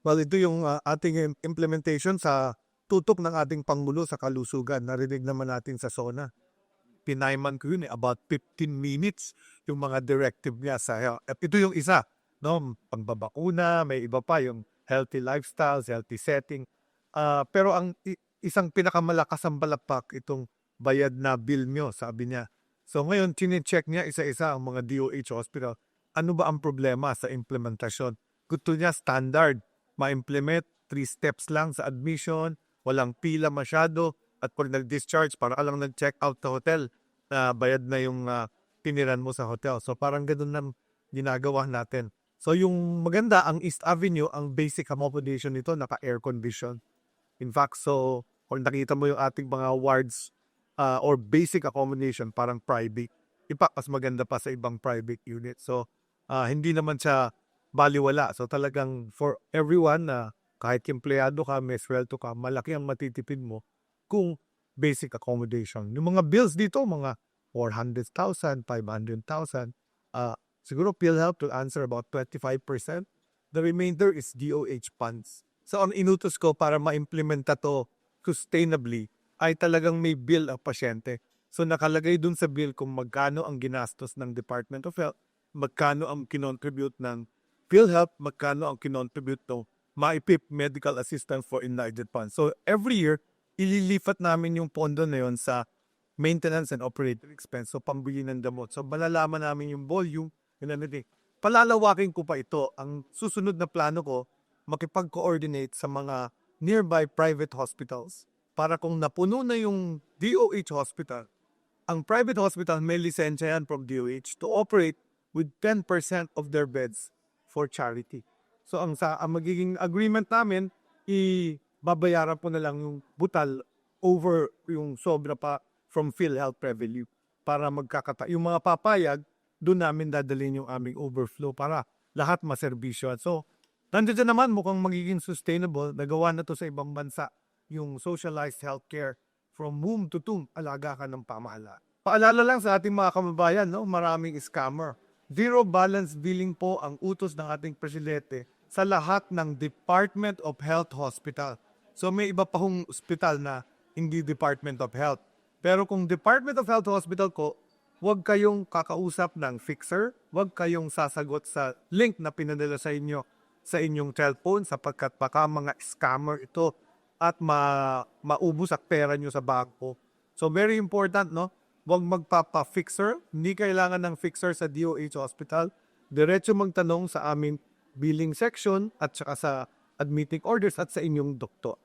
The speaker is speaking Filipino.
Well, ito yung ating implementation sa tutok ng ating Pangulo sa kalusugan. Narinig naman natin sa SONA. Pinayman ko yun about 15 minutes yung mga directive niya sa health. At ito yung isa, no? Pangbabakuna, may iba pa yung healthy lifestyles, healthy setting. Pero ang isang pinakamalakas ang balakpak itong bayad na bill nyo, sabi niya. So ngayon, chine-check niya isa-isa ang mga DOH hospital. Ano ba ang problema sa implementasyon? Gusto niya standard, ma-implement 3 steps lang sa admission, walang pila masyado, at pag nag-discharge, para ka lang nag-check out sa hotel, bayad na yung tiniran mo sa hotel. So parang ganun na ginagawa natin. So yung maganda, ang East Avenue, ang basic accommodation nito, naka-air condition. In fact, so kung nakita mo yung ating mga wards or basic accommodation, parang private. In fact, mas maganda pa sa ibang private unit. So hindi naman siya baliwala. So talagang for everyone na kahit empleyado ka, may sweldo ka, malaki ang matitipid mo kung basic accommodation. Yung mga bills dito, mga 400,000, 500,000, siguro PhilHealth will answer about 25%. The remainder is DOH funds. So ang inutos ko para ma-implementa to sustainably ay talagang may bill ang pasyente. So nakalagay dun sa bill kung magkano ang ginastos ng Department of Health, magkano ang kinontribute ng PhilHealth, magkano ang kinontribute ng MyPIP Medical Assistance for Enlarged Funds. So every year, ililipat namin yung pondo na yon sa maintenance and operating expense. So pambili ng damot. So malalaman namin yung volume. Palalawakin ko pa ito. Ang susunod na plano ko, makipag-coordinate sa mga nearby private hospitals para kung napuno na yung DOH hospital, ang private hospital may lisensya yan from DOH to operate with 10% of their beds for charity. So ang magiging agreement namin, babayaran po na lang yung butal over yung sobra pa from PhilHealth revenue para yung mga papayag, doon namin dadalhin yung aming overflow para lahat maserbisyo. So, nandiyan naman mukhang magiging sustainable. Nagawa na to sa ibang bansa, yung socialized healthcare from womb to tomb, alaga ka ng pamahalaan. Paalala lang sa ating mga kababayan, no? Maraming scammer. Zero balance billing po ang utos ng ating presidente sa lahat ng Department of Health Hospital. So may iba pa hong ospital na hindi Department of Health. Pero kung Department of Health Hospital ko, huwag kayong kakausap ng fixer, huwag kayong sasagot sa link na pinadala sa inyo sa inyong cellphone sapagkat baka mga scammer ito at maubos ang pera nyo sa bangko. So very important, no? Huwag magpapa-fixer. Hindi kailangan ng fixer sa DOH Hospital. Diretso magtanong sa aming billing section at saka sa admitting orders at sa inyong doktor.